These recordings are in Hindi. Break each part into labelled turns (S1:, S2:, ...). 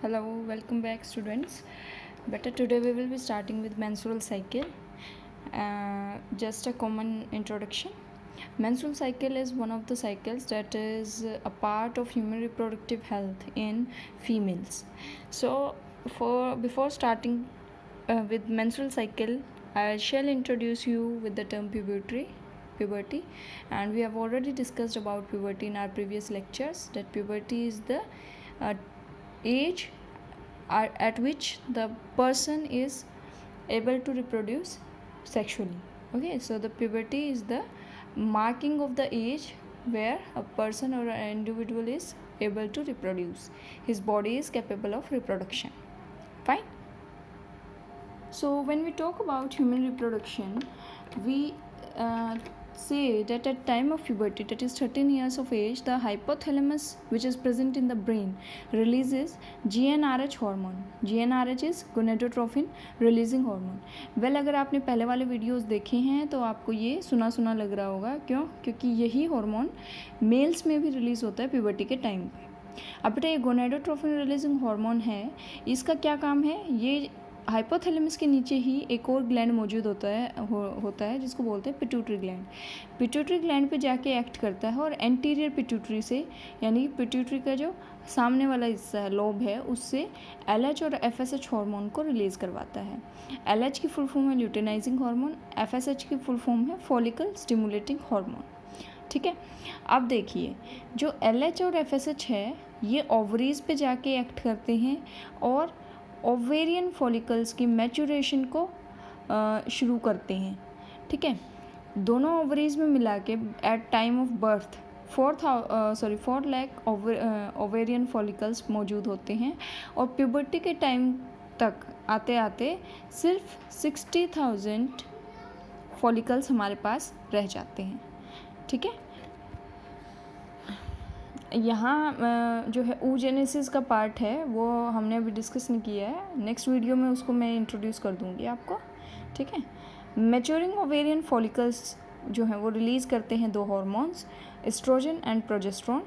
S1: Hello, welcome back students. Better today we will be starting with menstrual cycle. Just a common introduction. Menstrual cycle is one of the cycles that is a part of human reproductive health in females. So before starting with menstrual cycle, I shall introduce you with the term puberty, and we have already discussed about puberty in our previous lectures, that puberty is the age at which the person is able to reproduce sexually. Okay, so the puberty is the marking of the age where a person or an individual is able to reproduce, his body is capable of reproduction. Fine. So when we talk about human reproduction, we say that at time of puberty, that is 13 years of age, the hypothalamus, which is present in the brain, releases GnRH hormone. GnRH is gonadotrophin releasing hormone. Well, अगर आपने पहले वाले वीडियोस देखे हैं तो आपको ये सुना सुना लग रहा होगा. क्योंकि यही हार्मोन मेल्स में भी रिलीज़ होता है प्यूबर्टी के टाइम पे. अब बेटा ये गोनाडोट्रोफिन रिलीजिंग हार्मोन है, इसका क्या काम है? ये हाइपोथैलेमस के नीचे ही एक और ग्लैंड मौजूद होता है जिसको बोलते हैं पिट्यूटरी ग्लैंड. पिट्यूटरी ग्लैंड पे जाके एक्ट करता है और एंटीरियर पिट्यूटरी से, यानी पिट्यूटरी का जो सामने वाला हिस्सा लोब है, उससे LH और FSH हार्मोन को रिलीज़ करवाता है. LH की फुल फॉर्म है ल्यूटेनाइजिंग हार्मोन, FSH की फुल फॉर्म है फॉलिकल स्टिमुलेटिंग हार्मोन. ठीक है. अब देखिए, जो LH और FSH है ये ओवरीज पे जाके एक्ट करते हैं और ओवेरियन फॉलिकल्स की मैचुरेशन को शुरू करते हैं. ठीक है. दोनों ओवरीज में मिला के at time of birth 4 lakh ovarian follicles मौजूद होते हैं और प्यूबर्टी के टाइम तक आते आते सिर्फ 60,000 फॉलिकल्स हमारे पास रह जाते हैं. ठीक है. यहाँ जो है oogenesis का पार्ट है वो हमने अभी डिस्कस नहीं किया है. नेक्स्ट वीडियो में उसको मैं इंट्रोड्यूस कर दूँगी आपको. ठीक है. मैच्योरिंग ओवेरियन फॉलिकल्स जो हैं वो रिलीज़ करते हैं दो हार्मोन्स, एस्ट्रोजन एंड प्रोजेस्टेरोन.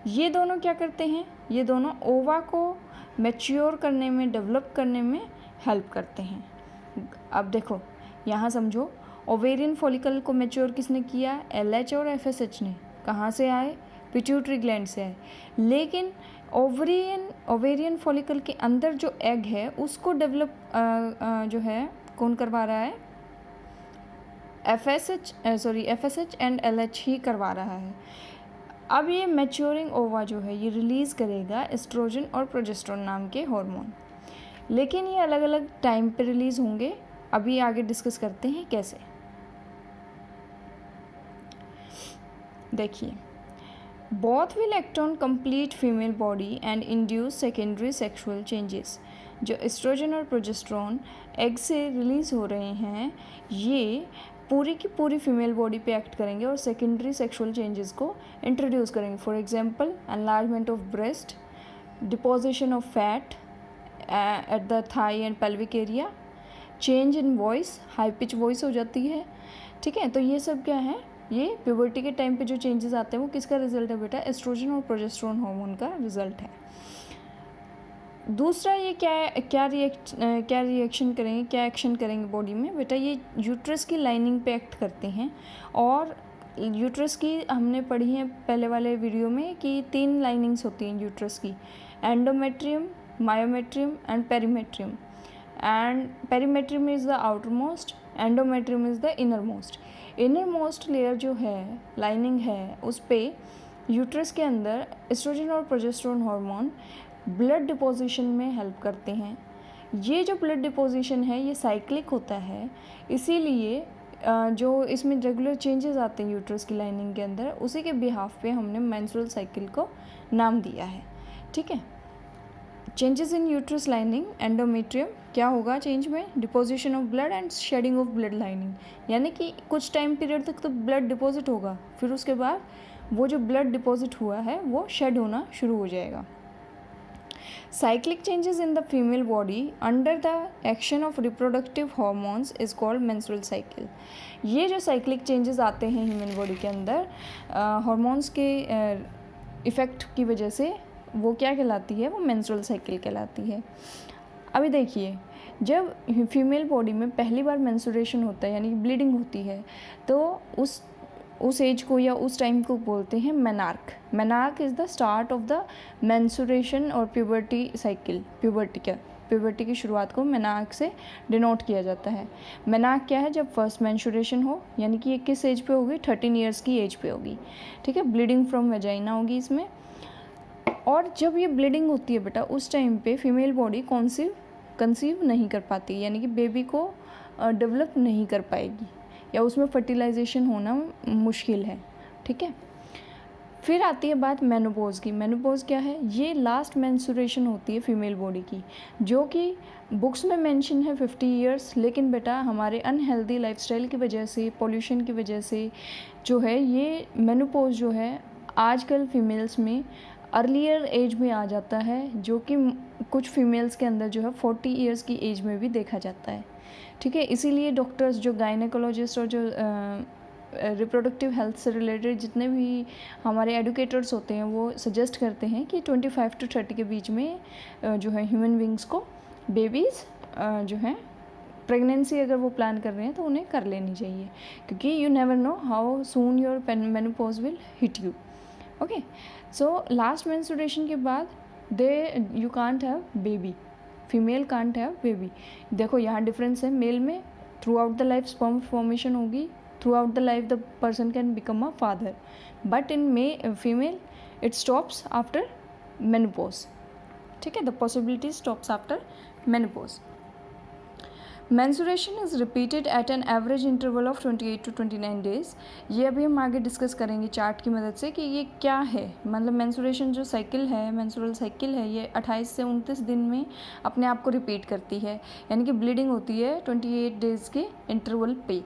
S1: ये दोनों क्या करते हैं? ये दोनों ओवा को मैच्योर करने में, डेवलप करने में हेल्प करते हैं. अब देखो यहाँ समझो, ओवेरियन फॉलिकल को मैच्योर किसने किया? LH और FSH ने. कहाँ से आए? पिट्यूटरी ग्लैंड से है. लेकिन ओवेरियन फॉलिकल के अंदर जो एग है उसको डेवलप जो है कौन करवा रहा है? FSH एंड LH ही करवा रहा है. अब ये मैच्योरिंग ओवा जो है ये रिलीज़ करेगा एस्ट्रोजन और प्रोजेस्टेरोन नाम के हार्मोन. लेकिन ये अलग अलग टाइम पे रिलीज़ होंगे. अभी आगे डिस्कस करते हैं कैसे. देखिए, both will act on complete female body and induce secondary sexual changes. जो एस्ट्रोजन और प्रोजेस्टेरोन एग से रिलीज़ हो रहे हैं ये पूरी की पूरी फीमेल बॉडी पे एक्ट करेंगे और सेकेंडरी सेक्सुअल चेंजेस को इंट्रोड्यूस करेंगे. For example, enlargement of breast, deposition of fat at the thigh and pelvic area, change in voice, high pitch voice हो जाती है. ठीक है. तो ये सब क्या है? ये प्यूबर्टी के टाइम पे जो चेंजेस आते हैं वो किसका रिजल्ट है बेटा? एस्ट्रोजन और प्रोजेस्टेरोन हार्मोन का रिजल्ट है. दूसरा, ये क्या रिएक्शन करेंगे, क्या एक्शन करेंगे बॉडी में बेटा? ये यूट्रस की लाइनिंग पे एक्ट करते हैं. और यूट्रस की हमने पढ़ी है पहले वाले वीडियो में कि 3 लाइनिंग्स होती हैं यूट्रस की: endometrium, myometrium and perimetrium. And perimetrium is the outer most, endometrium is the inner most. Inner most layer जो है, लाइनिंग है, उस पर यूट्रस के अंदर एस्ट्रोजन और प्रोजेस्टेरोन हार्मोन ब्लड डिपोजिशन में हेल्प करते हैं. ये जो ब्लड डिपोजिशन है ये साइक्लिक होता है, इसीलिए जो इसमें रेगुलर चेंजेस आते हैं यूट्रस की लाइनिंग के अंदर, उसी के बिहाफ पे हमने मेंस्ट्रुअल साइकिल को नाम दिया है. ठीक है. Changes in uterus lining, endometrium, क्या होगा चेंज में? Deposition of blood and shedding of blood lining. यानी कि कुछ टाइम पीरियड तक तो ब्लड डिपॉजिट होगा, फिर उसके बाद वो जो ब्लड डिपॉजिट हुआ है वो शेड होना शुरू हो जाएगा. Cyclic changes in the female body under the action of reproductive hormones is called menstrual cycle. ये जो साइक्लिक चेंजेस आते हैं ह्यूमन बॉडी के अंदर हार्मोन्स के इफ़ेक्ट की वजह से वो क्या कहलाती है, वो मेंस्ट्रुअल साइकिल कहलाती है। अभी देखिए, जब फीमेल बॉडी में पहली बार मेंस्ट्रुएशन होता है यानी कि ब्लीडिंग होती है, तो उस एज को या उस टाइम को बोलते हैं menarche. Menarche is the start of the menstruation और प्यूबर्टी साइकिल। प्यूबर्टी की शुरुआत को मेनार्क से डिनोट किया जाता है। मेनार्क क्या है, जब फर्स्ट मेंस्ट्रुएशन हो, यानी कि ये किस एज पे होगी, 13 ईयर्स की एज पे होगी, ठीक है। ब्लीडिंग फ्रॉम वेजाइना होगी इसमें। और जब ये ब्लीडिंग होती है बेटा, उस टाइम पे फीमेल बॉडी कंसीव नहीं कर पाती, यानी कि बेबी को डेवलप नहीं कर पाएगी, या उसमें फर्टिलाइजेशन होना मुश्किल है, ठीक है। फिर आती है बात मेनोपॉज की। मेनोपॉज क्या है, ये लास्ट मेंस्ट्रुएशन होती है फीमेल बॉडी की, जो कि बुक्स में मेंशन है 50 ईयर्स, लेकिन बेटा हमारे अनहेल्दी लाइफस्टाइल की वजह से, पोल्यूशन की वजह से जो है ये मेनोपॉज जो है आजकल फीमेल्स में अर्लियर एज में आ जाता है, जो कि कुछ फीमेल्स के अंदर जो है 40 ईयर्स की एज में भी देखा जाता है, ठीक है। इसीलिए डॉक्टर्स, जो गायनेकोलॉजिस्ट और जो रिप्रोडक्टिव हेल्थ से रिलेटेड जितने भी हमारे एडुकेटर्स होते हैं, वो सजेस्ट करते हैं कि 25 to 30 के बीच में जो है ह्यूमन बींग्स को बेबीज़ जो हैं प्रेगनेंसी अगर वो प्लान कर रहे हैं तो उन्हें कर लेनी चाहिए, क्योंकि you never know how soon your menopause will hit you. Okay, so last menstruation के बाद you can't have baby, female can't have baby. देखो यहाँ डिफरेंस है, मेल में throughout the life sperm formation होगी, throughout the life the person can become a father, but in female it stops after menopause, ठीक है। The possibility stops after menopause. Menstruation is repeated at an average interval of 28 to 29 days. ये अभी हम आगे डिस्कस करेंगे चार्ट की मदद से कि ये क्या है। मतलब मेंस्ट्रुएशन जो साइकिल है, मेंस्ट्रुअल साइकिल है, ये 28 से 29 दिन में अपने आप को रिपीट करती है, यानी कि ब्लीडिंग होती है 28 डेज़ के इंटरवल पे।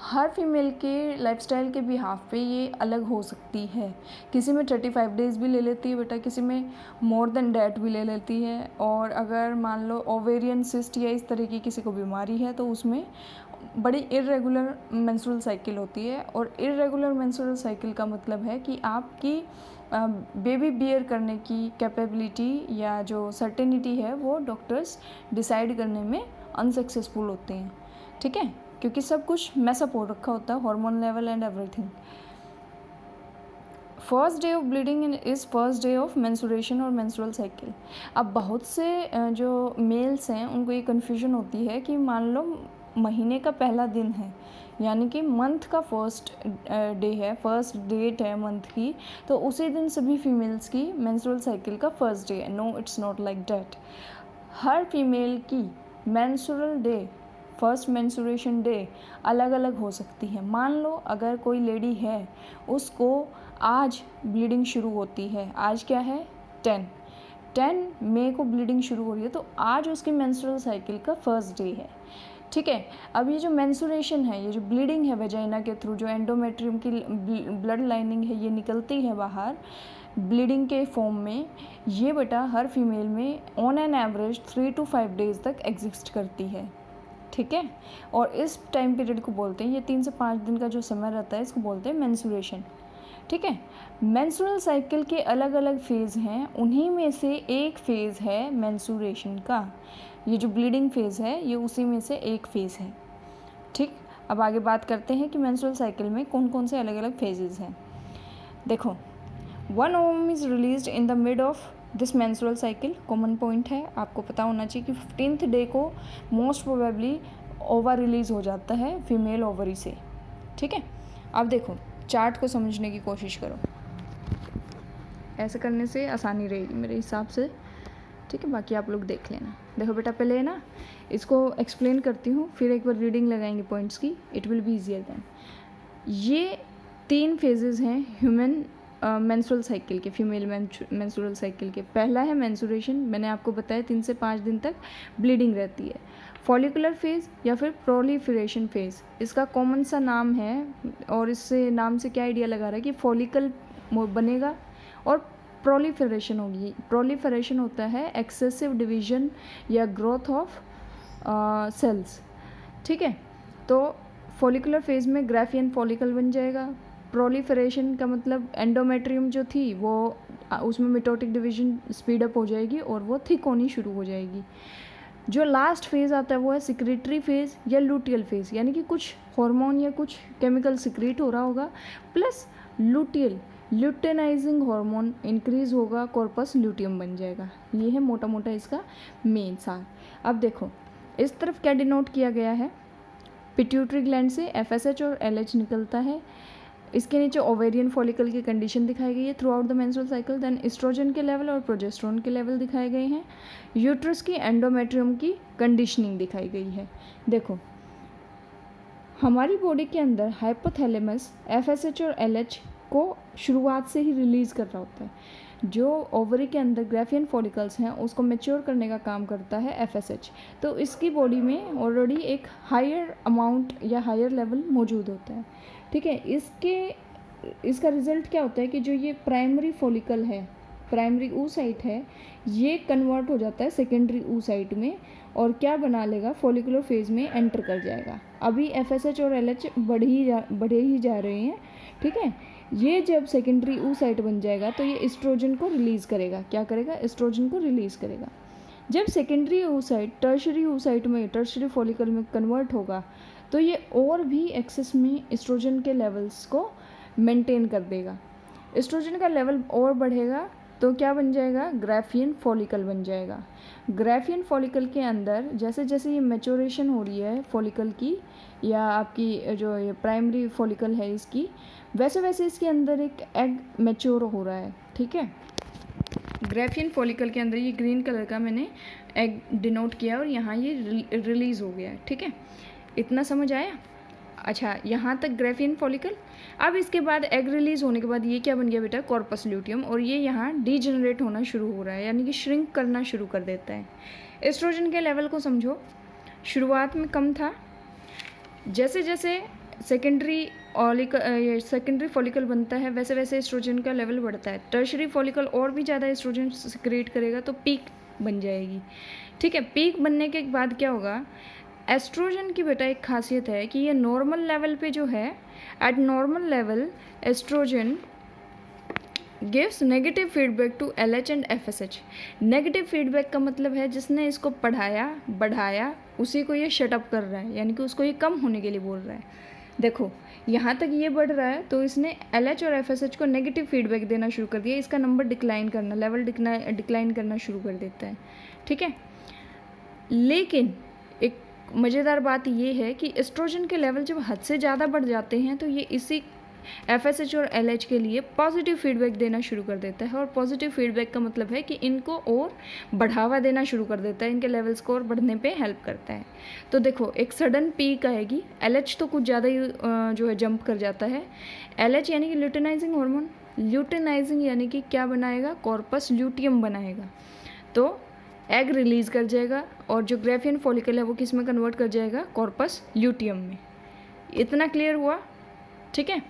S1: हर फीमेल के लाइफस्टाइल के बिहाफ पे ये अलग हो सकती है, किसी में 35 डेज़ भी ले लेती है बेटा, किसी में मोर देन डैट भी ले लेती है। और अगर मान लो ओवेरियन सिस्ट या इस तरह की किसी को बीमारी है तो उसमें बड़ी इर्रेगुलर मेंस्ट्रुअल साइकिल होती है। और इर्रेगुलर मेंस्ट्रुअल साइकिल का मतलब है कि आपकी बेबी बियर करने की कैपेबिलिटी या जो सर्टेनिटी है वो डॉक्टर्स डिसाइड करने में अनसक्सेसफुल होते हैं, ठीक है, क्योंकि सब कुछ मैसअप हो रखा होता है, hormone level and everything. First day of bleeding is first day of menstruation और मेंस्ट्रुअल साइकिल। अब बहुत से जो मेल्स हैं उनको ये कन्फ्यूजन होती है कि मान लो महीने का पहला दिन है, यानी कि मंथ का फर्स्ट डे है, फर्स्ट डेट है मंथ की, तो उसी दिन सभी फीमेल्स की मेंस्ट्रुअल साइकिल का फर्स्ट डे है। No, it's not like that. हर फीमेल की menstrual day, first menstruation day अलग अलग हो सकती है। मान लो अगर कोई लेडी है, उसको आज ब्लीडिंग शुरू होती है, आज क्या है 10 मई को ब्लीडिंग शुरू हो रही है, तो आज उसकी मेंस्ट्रुअल साइकिल का फर्स्ट डे है, ठीक है। अब ये जो मेंस्ट्रुएशन है, ये जो ब्लीडिंग है वेजाइना के थ्रू, जो एंडोमेट्रियम की ब्लड लाइनिंग है ये निकलती है बाहर ब्लीडिंग के फॉर्म में, ये बेटा हर फीमेल में on an average 3 to 5 days तक एग्जिस्ट करती है, ठीक है। और इस टाइम पीरियड को बोलते हैं, ये 3 से 5 दिन का जो समय रहता है इसको बोलते हैं मेंस्ट्रुएशन, ठीक है। मेंस्ट्रुअल साइकिल के अलग अलग फेज़ हैं, उन्हीं में से एक फेज़ है मेंस्ट्रुएशन का। ये जो ब्लीडिंग फेज़ है ये उसी में से एक फेज़ है, ठीक। अब आगे बात करते हैं कि मेंस्ट्रुअल साइकिल में कौन कौन से अलग अलग फेजेस हैं। देखो, one ovum is released in the mid of this menstrual cycle. Common point है, आपको पता होना चाहिए कि 15th डे को मोस्ट प्रोबेबली ओवा रिलीज़ हो जाता है फीमेल ओवरी से, ठीक है। अब देखो, चार्ट को समझने की कोशिश करो, ऐसे करने से आसानी रहेगी मेरे हिसाब से, ठीक है। बाकी आप लोग देख लेना। देखो बेटा, पहले है ना इसको एक्सप्लेन करती हूँ, फिर एक बार रीडिंग लगाएंगे पॉइंट्स की, it will be easier than. ये 3 फेजेस हैं ह्यूमन मेंस्ट्रुअल साइकिल के, फीमेल मेंस्ट्रुअल साइकिल के। पहला है मेंस्ट्रुएशन, मैंने आपको बताया 3 से 5 दिन तक ब्लीडिंग रहती है। फॉलिकुलर फेज़ या फिर प्रोलिफरेशन फेज़, इसका कॉमन सा नाम है, और इससे नाम से क्या आइडिया लगा रहा है कि फॉलिकल बनेगा और प्रोलिफरेशन होगी। प्रोलिफरेशन होता है एक्सेसिव डिवीजन या ग्रोथ ऑफ सेल्स, ठीक है। तो फॉलिकुलर फेज़ में ग्राफियन फॉलिकल बन जाएगा। प्रोलिफरेशन का मतलब एंडोमेट्रियम जो थी वो उसमें मिटोटिक डिवीजन स्पीड अप हो जाएगी और वो थिक होनी शुरू हो जाएगी। जो लास्ट फेज़ आता है वो है सिक्रेटरी फेज़ या लुटियल फेज़, यानी कि कुछ हार्मोन या कुछ केमिकल सिक्रेट हो रहा होगा plus luteal luteinising hormone increase होगा, कॉर्पस ल्यूटियम बन जाएगा। ये है मोटा मोटा इसका मेन सार। अब देखो इस तरफ क्या डिनोट किया गया है, पिट्यूटरी ग्लैंड से FSH और LH निकलता है। इसके नीचे ओवेरियन फॉलिकल की कंडीशन दिखाई गई है throughout the menstrual cycle. Then estrogen के लेवल और प्रोजेस्टेरोन के लेवल दिखाए गए हैं। यूट्रस की एंडोमेट्रियम की कंडीशनिंग दिखाई गई है। देखो हमारी बॉडी के अंदर हाइपोथैलेमस FSH और LH को शुरुआत से ही रिलीज़ कर रहा होता है। जो ओवरी के अंदर ग्राफियन फॉलिकल्स हैं उसको मैच्योर करने का काम करता है FSH। तो इसकी बॉडी में ऑलरेडी एक हायर अमाउंट या हायर लेवल मौजूद होता है। ठीक है, इसका रिजल्ट क्या होता है कि जो ये प्राइमरी फॉलिकल है, प्राइमरी oocyte है, ये कन्वर्ट हो जाता है सेकेंडरी oocyte में और क्या बना लेगा, फॉलिकुलर फेज़ में एंटर कर जाएगा। अभी FSH और LH बढ़े ही जा रहे हैं। ठीक है, ये जब सेकेंडरी oocyte बन जाएगा तो ये एस्ट्रोजन को रिलीज़ करेगा। क्या करेगा, एस्ट्रोजन को रिलीज़ करेगा। जब सेकेंडरी oocyte टर्शरी oocyte में, टर्शरी फॉलिकल में कन्वर्ट होगा तो ये और भी एक्सेस में एस्ट्रोजन के लेवल्स को मेंटेन कर देगा। एस्ट्रोजन का लेवल और बढ़ेगा तो क्या बन जाएगा, ग्राफियन फॉलिकल बन जाएगा। ग्राफियन फॉलिकल के अंदर जैसे जैसे ये मैच्योरेशन हो रही है फॉलिकल की या आपकी जो ये प्राइमरी फॉलिकल है इसकी, वैसे वैसे इसके अंदर एक एग मैच्योर हो रहा है। ठीक है, ग्राफियन फॉलिकल के अंदर ये ग्रीन कलर का मैंने एग डिनोट किया और यहाँ ये रिलीज़ हो गया है। ठीक है, इतना समझ आया। अच्छा, यहाँ तक ग्राफियन फॉलिकल। अब इसके बाद एग रिलीज़ होने के बाद ये क्या बन गया बेटा, कॉर्पस ल्यूटियम, और ये यहाँ डीजनरेट होना शुरू हो रहा है, यानी कि श्रिंक करना शुरू कर देता है। एस्ट्रोजन के लेवल को समझो, शुरुआत में कम था, जैसे जैसे सेकेंडरी फॉलिकल बनता है वैसे वैसे एस्ट्रोजन का लेवल बढ़ता है। टर्शरी फॉलिकल और भी ज़्यादा एस्ट्रोजन सिक्रेट करेगा तो पीक बन जाएगी। ठीक है, पीक बनने के बाद क्या होगा, एस्ट्रोजन की बेटा एक खासियत है कि ये नॉर्मल लेवल पे जो है, at normal level estrogen gives negative feedback to LH and FSH। Negative feedback का मतलब है जिसने इसको पढ़ाया बढ़ाया उसी को ये शटअप कर रहा है, यानी कि उसको ये कम होने के लिए बोल रहा है। देखो यहाँ तक ये बढ़ रहा है तो इसने LH और FSH को नेगेटिव फीडबैक देना शुरू कर दिया, इसका नंबर डिक्लाइन करना, लेवल डिक्लाइन करना शुरू कर देता है। ठीक है, लेकिन एक मज़ेदार बात ये है कि एस्ट्रोजन के लेवल जब हद से ज़्यादा बढ़ जाते हैं तो ये इसी FSH और LH के लिए पॉजिटिव फीडबैक देना शुरू कर देता है। और पॉजिटिव फीडबैक का मतलब है कि इनको और बढ़ावा देना शुरू कर देता है, इनके लेवल्स को और बढ़ने पे हेल्प करता है। तो देखो एक सडन पीक आएगी, LH तो कुछ ज़्यादा ही जो है जंप कर जाता है। LH यानी कि ल्यूटेनाइजिंग हार्मोन, ल्यूटेनाइजिंग यानी कि क्या बनाएगा, कॉर्पस ल्यूटियम बनाएगा, तो एग रिलीज़ कर जाएगा और जो ग्राफियन फॉलिकल है वो किस में कन्वर्ट कर जाएगा, कॉर्पस ल्यूटियम में। इतना क्लियर हुआ। ठीक है,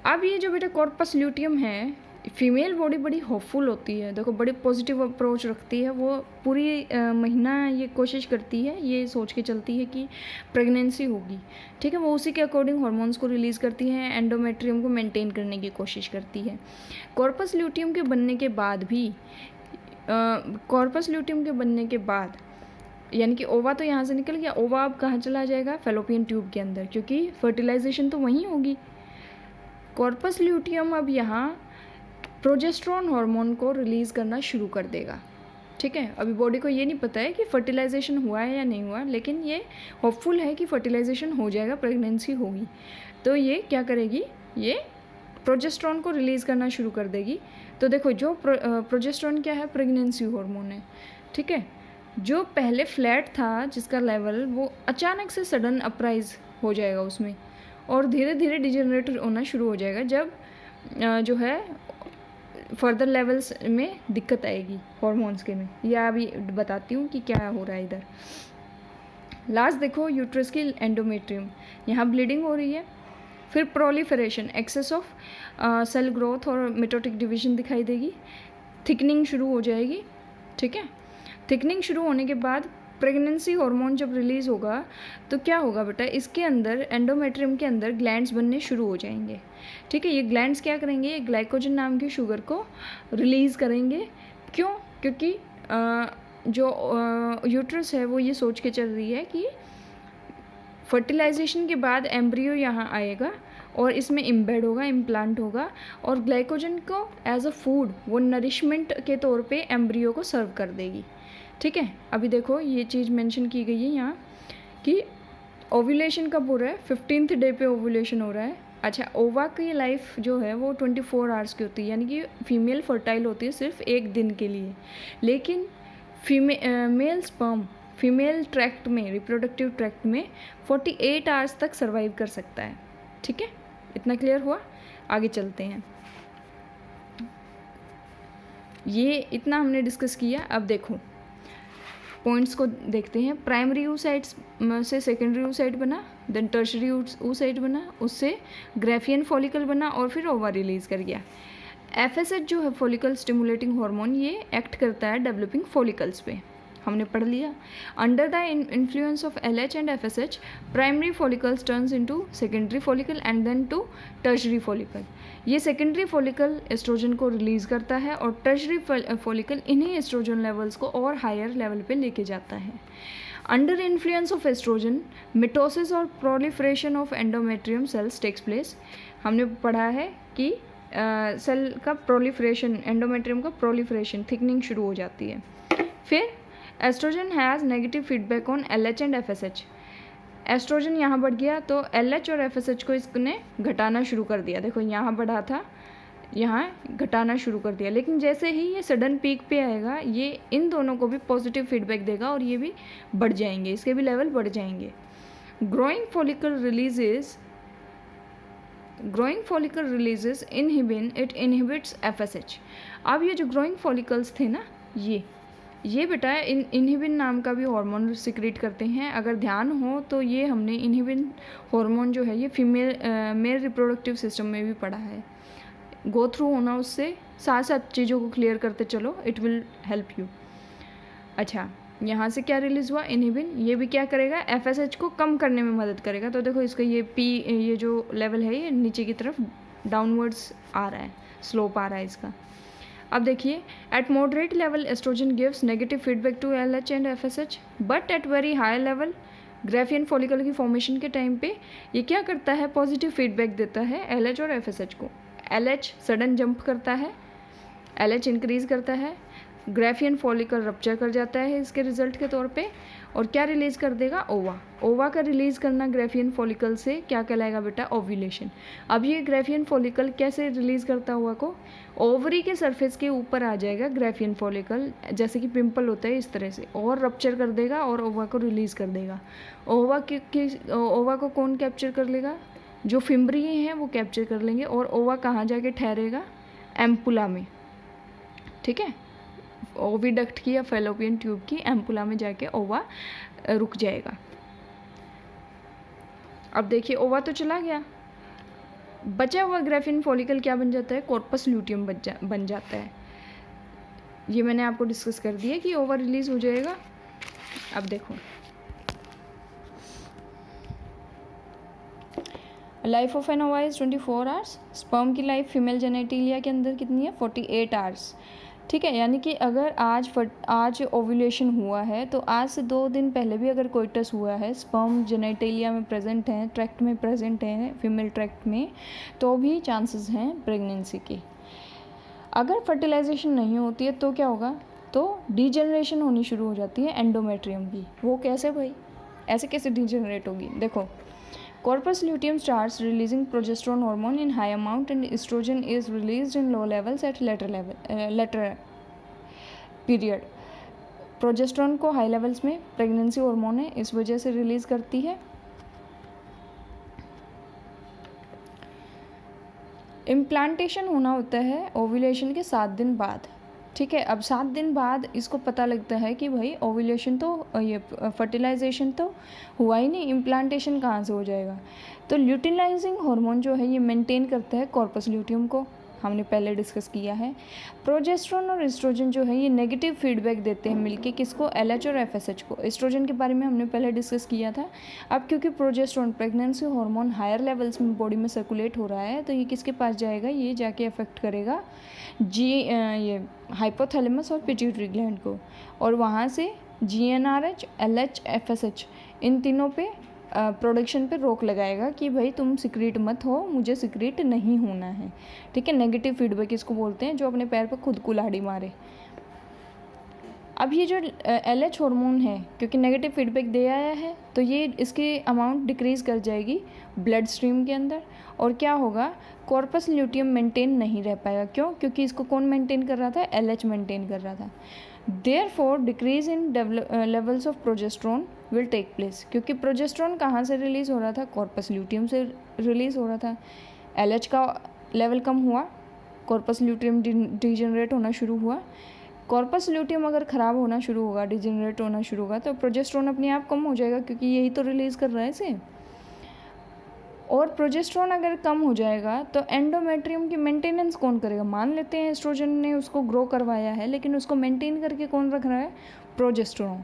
S1: अब ये जो बेटा कॉर्पस ल्यूटियम है, फीमेल बॉडी बड़ी होपफुल होती है, देखो बड़ी पॉजिटिव अप्रोच रखती है, वो पूरी महीना ये कोशिश करती है, ये सोच के चलती है कि प्रेगनेंसी होगी। ठीक है, वो उसी के अकॉर्डिंग हार्मोन्स को रिलीज़ करती है, एंडोमेट्रियम को मेंटेन करने की कोशिश करती है। कॉर्पस ल्यूटियम के बनने के बाद भी यानी कि ओवा तो यहाँ से निकल गया, ओवा अब कहाँ चला जाएगा, फैलोपियन ट्यूब के अंदर, क्योंकि फर्टिलाइजेशन तो वहीं होगी। कॉर्पस ल्यूटियम अब यहाँ प्रोजेस्टेरोन हार्मोन को रिलीज़ करना शुरू कर देगा। ठीक है, अभी बॉडी को ये नहीं पता है कि फर्टिलाइजेशन हुआ है या नहीं हुआ, लेकिन ये होपफुल है कि फर्टिलाइजेशन हो जाएगा, प्रेगनेंसी होगी, तो ये क्या करेगी, ये प्रोजेस्टेरोन को रिलीज़ करना शुरू कर देगी। तो देखो जो प्रोजेस्टेरोन क्या है, प्रेगनेंसी हार्मोन है। ठीक है, जो पहले फ्लैट था जिसका लेवल, वो अचानक से सडन अपराइज हो जाएगा उसमें और धीरे धीरे डिजेनरेट होना शुरू हो जाएगा जब जो है फर्दर लेवल्स में दिक्कत आएगी हॉर्मोन्स के में। या अभी बताती हूँ कि क्या हो रहा है इधर। लास्ट देखो यूट्रस की एंडोमेट्रियम, यहाँ ब्लीडिंग हो रही है, फिर proliferation, excess of cell growth और मिटोटिक डिवीजन दिखाई देगी, थिकनिंग शुरू हो जाएगी। ठीक है, थिकनिंग शुरू होने के बाद प्रेगनेंसी हार्मोन जब रिलीज़ होगा तो क्या होगा बेटा, इसके अंदर एंडोमेट्रियम के अंदर ग्लैंड्स बनने शुरू हो जाएंगे। ठीक है, ये ग्लैंड्स क्या करेंगे, ये ग्लाइकोजन नाम की शुगर को रिलीज़ करेंगे। क्यों? क्योंकि जो यूट्रस है वो ये सोच के चल रही है कि फर्टिलाइजेशन के बाद एम्ब्रियो यहाँ आएगा और इसमें इम्बेड होगा, इम्प्लांट होगा, और ग्लाइकोजन को एज अ फूड वो नरिशमेंट के तौर पे एम्ब्रियो को सर्व कर देगी। ठीक है, अभी देखो ये चीज़ मेंशन की गई है यहाँ कि ओव्यूलेशन कब हो रहा है, 15th डे पे ओव्यूलेशन हो रहा है। अच्छा, ओवा की लाइफ जो है वो 24 आवर्स की होती है, यानी कि फीमेल फर्टाइल होती है सिर्फ एक दिन के लिए, लेकिन मेल स्पर्म फीमेल ट्रैक्ट में, रिप्रोडक्टिव ट्रैक्ट में 48 आवर्स तक सर्वाइव कर सकता है। ठीक है, इतना क्लियर हुआ? आगे चलते हैं। ये इतना हमने डिस्कस किया। अब देखो पॉइंट्स को देखते हैं। प्राइमरी oocytes से सेकेंडरी oocyte बना, देन टर्शरी oocyte बना, उससे ग्रेफियन फॉलिकल बना और फिर ओवा रिलीज़ कर गया। FSH जो है फॉलिकल स्टिमुलेटिंग हार्मोन, ये एक्ट करता है डेवलपिंग फॉलिकल्स पे, हमने पढ़ लिया। Under the influence of LH and FSH primary follicles turns into secondary follicle and then to tertiary follicle. ये सेकेंडरी फॉलिकल एस्ट्रोजन को रिलीज़ करता है और टर्शरी फॉलिकल इन्हीं एस्ट्रोजन लेवल्स को और हायर लेवल पे लेके जाता है। Under influence of estrogen mitosis और proliferation of endometrium cells takes place. हमने पढ़ा है कि सेल का प्रोलिफरेशन, एंडोमेट्रियम का प्रोलिफरेशन, थिकनिंग शुरू हो जाती है। फिर estrogen has negative feedback on LH and FSH। Estrogen यहाँ बढ़ गया तो LH और FSH को इसने घटाना शुरू कर दिया। देखो यहाँ बढ़ा था, यहाँ घटाना शुरू कर दिया, लेकिन जैसे ही ये सडन पीक पे आएगा ये इन दोनों को भी पॉजिटिव फीडबैक देगा और ये भी बढ़ जाएंगे, इसके भी लेवल बढ़ जाएंगे। Growing follicle releases inhibin, it inhibits FSH। अब ये जो ग्रोइंग फॉलिकल्स थे ना, ये बेटा इनहिबिन नाम का भी हार्मोन सिक्रीट करते हैं। अगर ध्यान हो तो ये हमने इनहिबिन हार्मोन जो है ये मेल रिप्रोडक्टिव सिस्टम में भी पढ़ा है। गो थ्रू होना, उससे साथ साथ चीज़ों को क्लियर करते चलो, इट विल हेल्प यू। अच्छा, यहाँ से क्या रिलीज़ हुआ, इनहिबिन, ये भी क्या करेगा, FSH को कम करने में मदद करेगा। तो देखो इसका ये जो लेवल है ये नीचे की तरफ डाउनवर्ड्स आ रहा है, स्लोप आ रहा है इसका। अब देखिए, at moderate level estrogen gives negative feedback to LH and FSH, but at very high level Graafian follicle की फॉर्मेशन के टाइम पे ये क्या करता है, पॉजिटिव फीडबैक देता है LH और FSH को। LH सडन जंप करता है, LH इंक्रीज करता है, ग्रेफियन फॉलिकल रप्चर कर जाता है इसके रिजल्ट के तौर पे, और क्या रिलीज़ कर देगा, ओवा का रिलीज़ करना ग्रेफियन फॉलिकल से क्या कहलाएगा बेटा, ओव्यूलेशन। अब ये ग्रेफियन फॉलिकल कैसे रिलीज़ करता हुआ को, ओवरी के सरफेस के ऊपर आ जाएगा ग्रेफियन फॉलिकल, जैसे कि पिंपल होता है इस तरह से, और रप्चर कर देगा और ओवा को रिलीज़ कर देगा। ओवा को कौन कैप्चर कर लेगा, जो फिम्ब्री हैं वो कैप्चर कर लेंगे, और ओवा कहाँ जाके ठहरेगा, एम्पुला में। ठीक है, ओविडक्ट की या फैलोपियन ट्यूब की एम्पुला में जाके ओवा रुक जाएगा। अब देखिए ओवा तो चला गया, बचा हुआ ग्रेफियन फॉलिकल क्या बन जाता है, कॉर्पस ल्यूटियम बन जाता है। ये मैंने आपको डिस्कस कर दिया कि ओवा रिलीज हो जाएगा। अब देखो, लाइफ ऑफ एन ओवा इज 24 आवर्स। स्पर्म की लाइफ फीमेल जेनेटिलिया के अंदर कितनी है, 48 आवर्स। ठीक है, यानी कि अगर आज ओव्यूलेशन हुआ है तो आज से 2 दिन पहले भी अगर कोइटस हुआ है, स्पर्म जेनेटिलिया में प्रेजेंट है, ट्रैक्ट में प्रेजेंट है, फीमेल ट्रैक्ट में, तो भी चांसेस हैं प्रेगनेंसी के। अगर फर्टिलाइजेशन नहीं होती है तो क्या होगा, तो डीजेनरेशन होनी शुरू हो जाती है एंडोमेट्रियम की। वो कैसे भाई, ऐसे कैसे डीजेनरेट होगी, देखो, corpus luteum starts releasing progesterone hormone in high amount and estrogen is released in low levels at later period। Progesterone को हाई लेवल्स में प्रेगनेंसी हार्मोन है, इस वजह से रिलीज करती है। इम्प्लांटेशन होना होता है ओव्यूलेशन के 7 दिन बाद। ठीक है, अब 7 दिन बाद इसको पता लगता है कि भाई ओव्यूलेशन तो, ये फर्टिलाइजेशन तो हुआ ही नहीं, इम्प्लांटेशन कहाँ से हो जाएगा। तो ल्यूटिनाइजिंग हार्मोन जो है ये मेंटेन करता है कॉर्पस ल्यूटियम को। हमने पहले डिस्कस किया है। प्रोजेस्टेरोन और एस्ट्रोजन जो है ये नेगेटिव फीडबैक देते हैं मिलके किसको, LH और FSH को। एस्ट्रोजन के बारे में हमने पहले डिस्कस किया था। अब क्योंकि progesterone pregnancy hormone higher levels में बॉडी में सर्कुलेट हो रहा है तो ये किसके पास जाएगा, ये जाके अफेक्ट करेगा ये हाइपोथैलेमस और पिट्यूटरी ग्लैंड को, और वहाँ से GnRH, LH, FSH इन तीनों पे प्रोडक्शन पे रोक लगाएगा कि भाई तुम सिक्रीट मत हो, मुझे सिक्रीट नहीं होना है। ठीक है, नेगेटिव फीडबैक इसको बोलते हैं, जो अपने पैर पर खुद कुल्हाड़ी मारे। अब ये जो LH हार्मोन है क्योंकि नेगेटिव फीडबैक दे आया है तो ये इसकी अमाउंट डिक्रीज़ कर जाएगी ब्लड स्ट्रीम के अंदर, और क्या होगा, कॉर्पस ल्यूटियम मेंटेन नहीं रह पाएगा। क्यों, क्योंकि इसको कौन मेंटेन कर रहा था, LH मेंटेन कर रहा था। Therefore decrease in levels of progesterone will take place, क्योंकि प्रोजेस्टेरोन कहाँ से रिलीज़ हो रहा था, कॉर्पस ल्यूटियम से रिलीज़ हो रहा था। LH का लेवल कम हुआ, कॉर्पस ल्यूटियम डिजेनरेट होना शुरू हुआ। कॉर्पस ल्यूटियम अगर ख़राब होना शुरू होगा, डिजेनरेट होना शुरू होगा, तो प्रोजेस्टेरोन अपने आप कम हो जाएगा क्योंकि यही तो रिलीज़ कर रहा है इसे। और प्रोजेस्टेरोन अगर कम हो जाएगा तो एंडोमेट्रियम की मेंटेनेंस कौन करेगा। मान लेते हैं एस्ट्रोजन ने उसको ग्रो करवाया है लेकिन उसको मेंटेन करके कौन रख रहा है, प्रोजेस्टेरोन।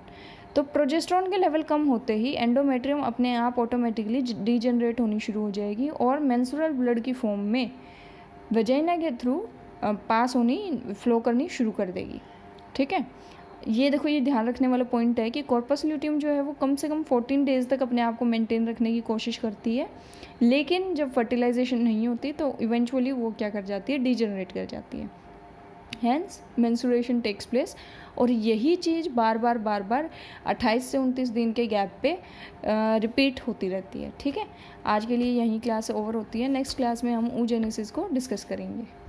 S1: तो प्रोजेस्टेरोन के लेवल कम होते ही एंडोमेट्रियम अपने आप ऑटोमेटिकली डिजेनरेट होनी शुरू हो जाएगी और मेंस्ट्रुअल ब्लड की फॉर्म में वेजाइना के थ्रू पास होनी, फ्लो करनी शुरू कर देगी। ठीक है, ये देखो, ये ध्यान रखने वाला पॉइंट है कि कॉर्पस ल्यूटियम जो है वो कम से कम 14 डेज़ तक अपने आप को मेंटेन रखने की कोशिश करती है, लेकिन जब फर्टिलाइजेशन नहीं होती तो इवेंचुअली वो क्या कर जाती है, डिजेनरेट कर जाती है। हैंस मेंस्ट्रुएशन टेक्स प्लेस, और यही चीज़ बार बार 28 से 29 दिन के गैप पे रिपीट होती रहती है। ठीक है, आज के लिए यही क्लास ओवर होती है। नेक्स्ट क्लास में हम oogenesis को डिस्कस करेंगे।